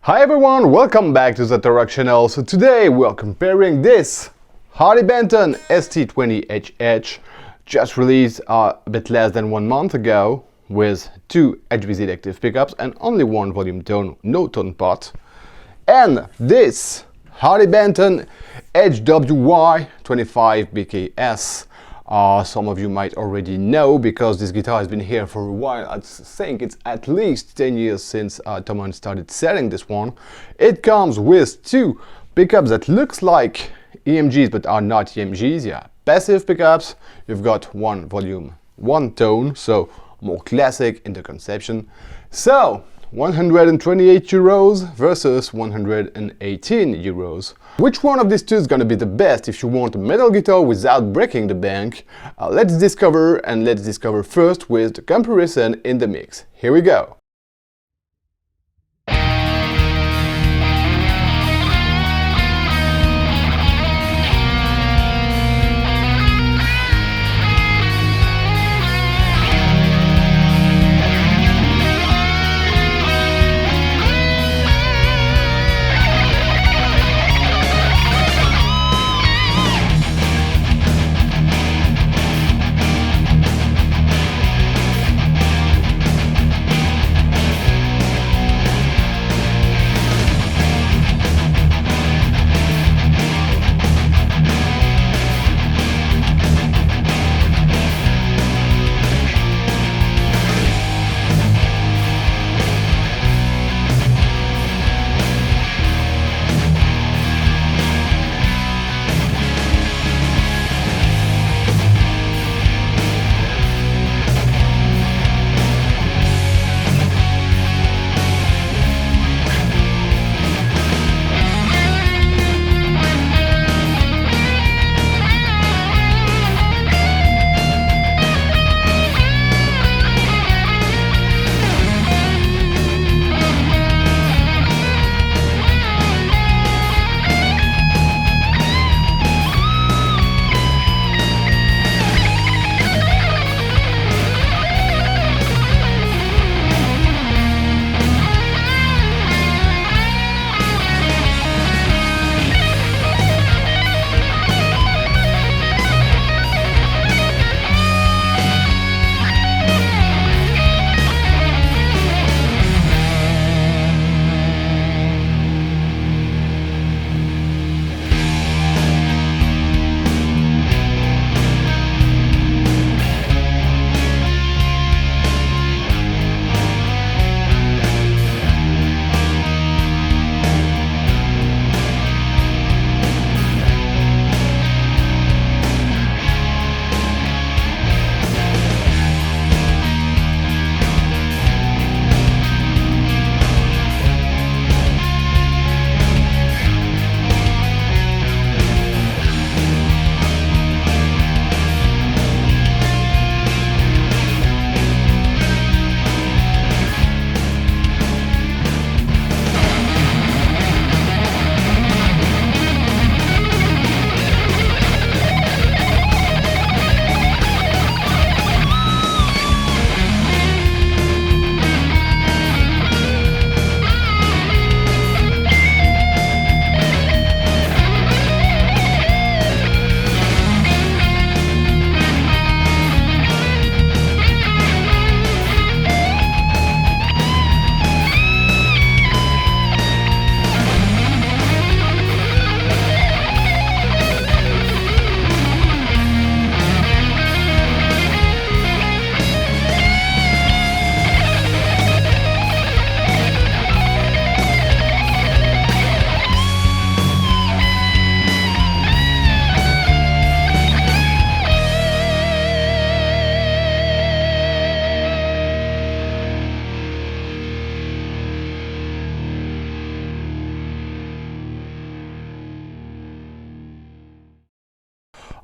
Hi everyone, welcome back to the ToroK channel. So today we are comparing this Harley Benton ST20HH, just released a bit less than 1 month ago, with 2 HWY selective pickups and only 1 volume tone, no tone pot. And this Harley Benton HWY 25 BKS. Some of you might already know because this guitar has been here for a while. I think it's at least 10 years since Thomann started selling this one. It comes with 2 pickups that looks like EMGs but are not EMGs. Yeah, passive pickups. You've got 1 volume, 1 tone, so more classic in the conception. So 128 euros versus 118 euros. Which one of these two is gonna be the best if you want a metal guitar without breaking the bank? Let's discover first with the comparison in the mix. Here we go.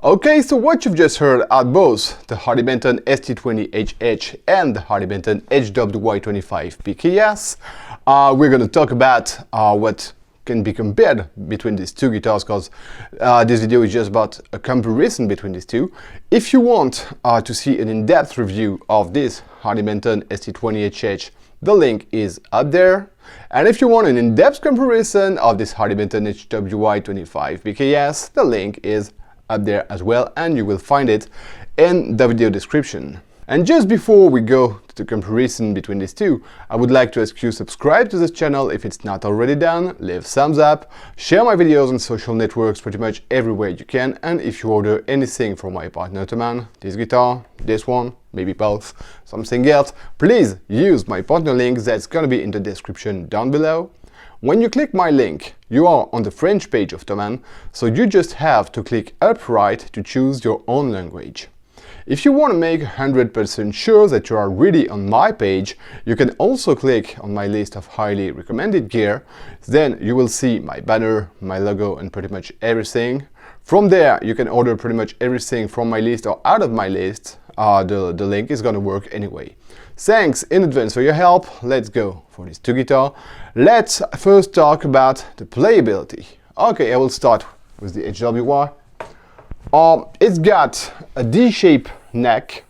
Okay, so what you've just heard are both the Harley Benton ST20HH and the Harley Benton HWY25 PKS. We're going to talk about what can be compared between these two guitars, because this video is just about a comparison between these two. If you want to see an in-depth review of this Harley Benton ST20HH, the link is up there. And if you want an in-depth comparison of this Harley Benton HWY 25 BKS, the link is up there as well, and you will find it in the video description. And just before we go to the comparison between these two, I would like to ask you to subscribe to this channel if it's not already done, leave thumbs up, share my videos on social networks pretty much everywhere you can, and if you order anything from my partner Thomann, this guitar, this one, maybe both, something else, please use my partner link that's gonna be in the description down below. When you click my link, you are on the French page of Thomann, so you just have to click upright to choose your own language. If you want to make 100% sure that you are really on my page, you can also click on my list of highly recommended gear. Then you will see my banner, my logo, and pretty much everything. From there, you can order pretty much everything from my list or out of my list. The link is gonna work anyway. Thanks in advance for your help. Let's go for these two guitars. Let's first talk about the playability. Okay, I will start with the HWY. It's got a D-shaped neck.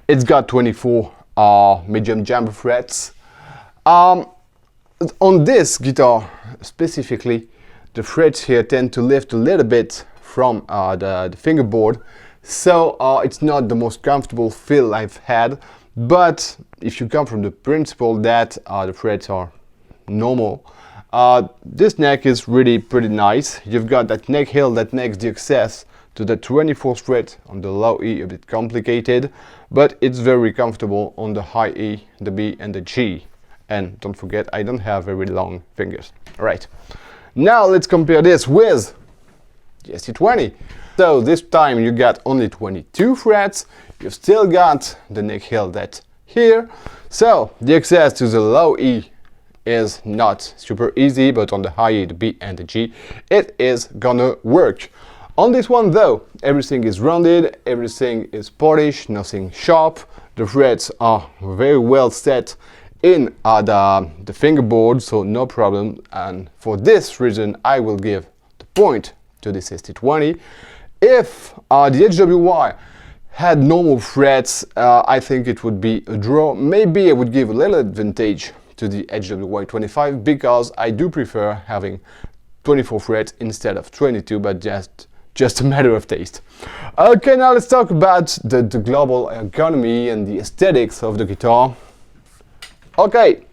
It's got 24 medium jumbo frets. On this guitar specifically, the frets here tend to lift a little bit from the fingerboard, so it's not the most comfortable feel I've had. But if you come from the principle that the frets are normal, this neck is really pretty nice. You've got that neck hill that makes the access to the 24th fret on the low E a bit complicated, but it's very comfortable on the high E, the B and the G. And don't forget, I don't have very long fingers. Alright, now let's compare this with the ST20. So this time you got only 22 frets, you've still got the neck hill that here, so the access to the low E is not super easy, but on the high E, the B and the G, it is gonna work. On this one though, everything is rounded, everything is polished, nothing sharp, the frets are very well set in the fingerboard, so no problem, and for this reason I will give the point to this ST20. If the HWY had normal frets, I think it would be a draw. Maybe I would give a little advantage to the HWY 25 because I do prefer having 24 frets instead of 22, but just a matter of taste. Okay, now let's talk about the global economy and the aesthetics of the guitar. Okay,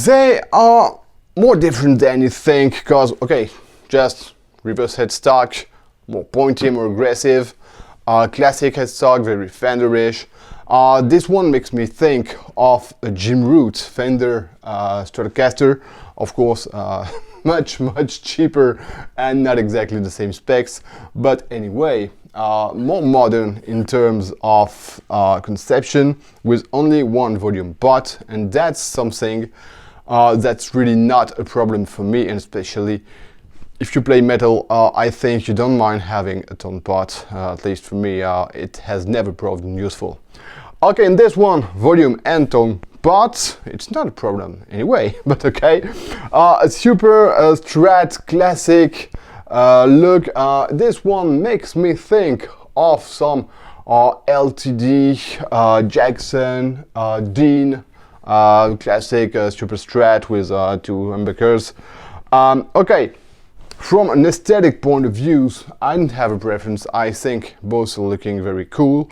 they are more different than you think because, okay, just reverse headstock, more pointy, more aggressive, classic headstock, very Fenderish. This one makes me think of a Jim Root Fender Stratocaster, of course, much cheaper and not exactly the same specs, but anyway, more modern in terms of conception, with only one volume pot, and that's something that's really not a problem for me, and especially if you play metal, I think you don't mind having a tone pot. At least for me, it has never proven useful. Okay, in this one, volume and tone pot, it's not a problem anyway, but okay. A super Strat classic look. This one makes me think of some LTD, Jackson, Dean, classic super Strat with two humbuckers. Okay. From an aesthetic point of view, I don't have a preference. I think both are looking very cool.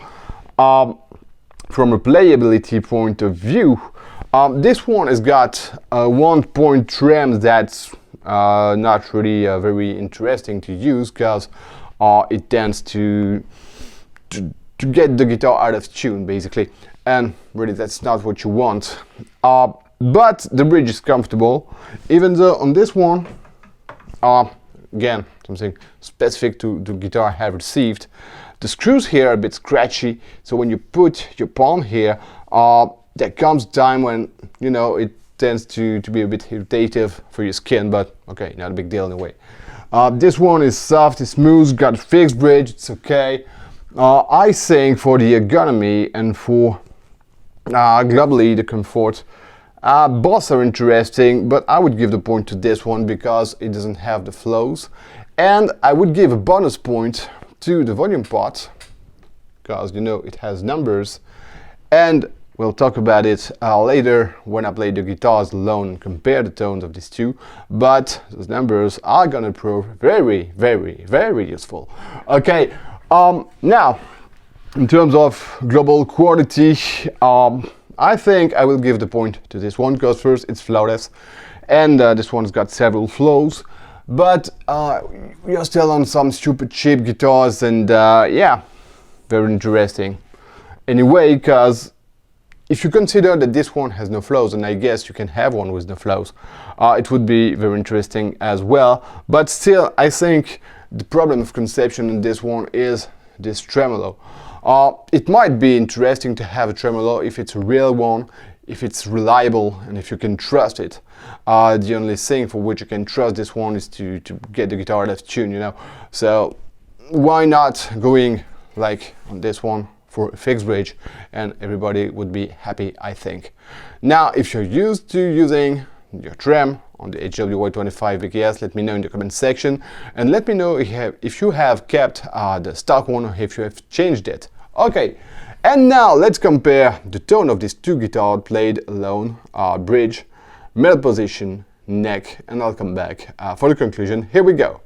From a playability point of view, this one has got a 1-point trem that's not really very interesting to use because it tends to get the guitar out of tune basically, and really that's not what you want. But the bridge is comfortable, even though on this one, again, something specific to the guitar I have received. The screws here are a bit scratchy, so when you put your palm here, there comes a time when, you know, it tends to be a bit irritative for your skin, but okay, not a big deal in a way. This one is soft, it's smooth, got a fixed bridge, it's okay. I think for the ergonomy and for globally the comfort, both are interesting, but I would give the point to this one because it doesn't have the flows, and I would give a bonus point to the volume pot because, you know, it has numbers, and we'll talk about it later when I play the guitars alone and compare the tones of these two, but those numbers are gonna prove very, very, very useful. Okay, now, in terms of global quality, I think I will give the point to this one, because first it's flawless, and this one's got several flaws, but we are still on some stupid cheap guitars, and yeah, very interesting. Anyway, because if you consider that this one has no flaws, and I guess you can have one with no flaws, it would be very interesting as well. But still, I think the problem of conception in this one is this tremolo. It might be interesting to have a tremolo if it's a real one, if it's reliable, and if you can trust it. The only thing for which you can trust this one is to get the guitar out of tune, you know. So why not going like on this one for a fixed bridge, and everybody would be happy, I think. Now, if you're used to using your trem on the HWY 25 BKS, let me know in the comment section, and let me know if you have kept the stock one or if you have changed it. Okay, and now let's compare the tone of these two guitars played alone, bridge, middle position, neck, and I'll come back for the conclusion. Here we go.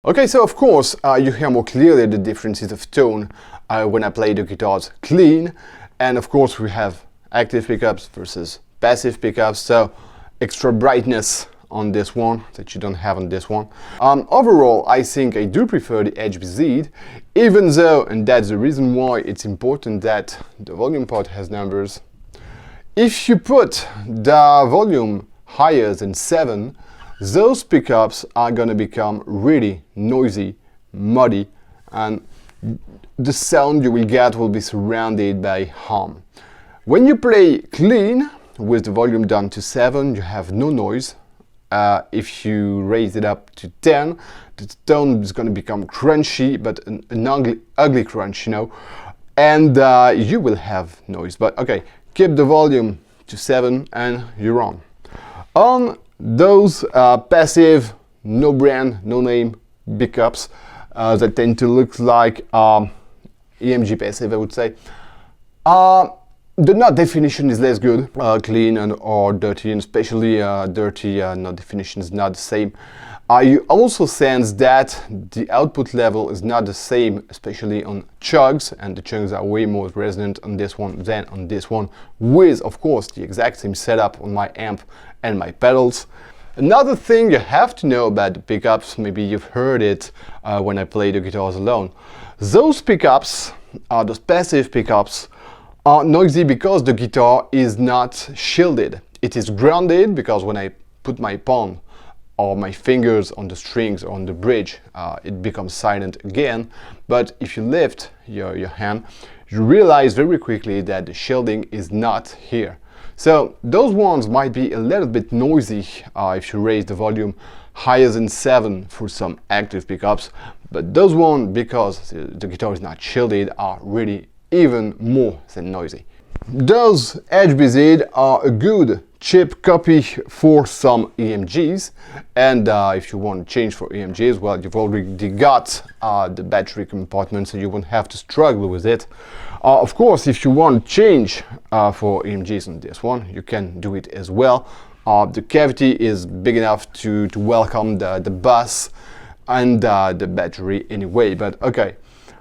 Okay, so of course you hear more clearly the differences of tone when I play the guitars clean, and of course we have active pickups versus passive pickups, so extra brightness on this one that you don't have on this one. Overall, I think I do prefer the HWY, even though, and that's the reason why it's important that the volume part has numbers. If you put the volume higher than 7, those pickups are gonna become really noisy, muddy, and the sound you will get will be surrounded by hum. When you play clean with the volume down to 7, you have no noise. If you raise it up to 10, the tone is going to become crunchy, but an ugly crunch, you know, and you will have noise. But okay, keep the volume to 7 and you're on. On those passive, no brand, no name pickups that tend to look like EMG passive, I would say. The note definition is less good, clean or dirty, and especially dirty note definition is not the same. You also sense that the output level is not the same, especially on chugs, and the chugs are way more resonant on this one than on this one, with, of course, the exact same setup on my amp and my pedals. Another thing you have to know about the pickups, maybe you've heard it when I play the guitars alone. Those pickups, those passive pickups, are noisy because the guitar is not shielded. It is grounded because when I put my palm or my fingers on the strings or on the bridge, it becomes silent again. But if you lift your hand, you realize very quickly that the shielding is not here. So those ones might be a little bit noisy if you raise the volume higher than 7 for some active pickups, but those ones, because the guitar is not shielded, are really even more than noisy. Those HWY are a good cheap copy for some EMGs, and if you want to change for EMGs, well, you've already got the battery compartment, so you won't have to struggle with it. Of course, if you want to change for EMGs on this one, you can do it as well. The cavity is big enough to welcome the bus and the battery anyway, but okay.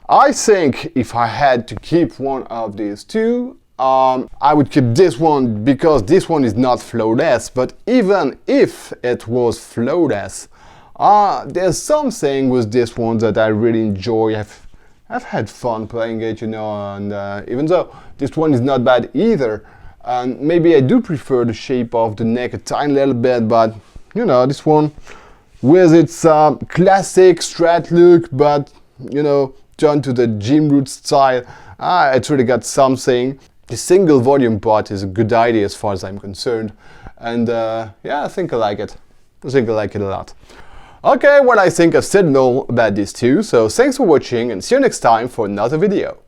I think if I had to keep one of these two, I would keep this one because this one is not flawless, but even if it was flawless, there's something with this one that I really enjoy. I've had fun playing it, you know, and even though this one is not bad either, and maybe I do prefer the shape of the neck a tiny little bit, but you know, this one with its classic Strat look, but you know, turned to the gym root style, it's really got something. The single volume part is a good idea as far as I'm concerned, and yeah, I think I like it. I think I like it a lot. Okay, well, I think I've said it all about these two, so thanks for watching and see you next time for another video.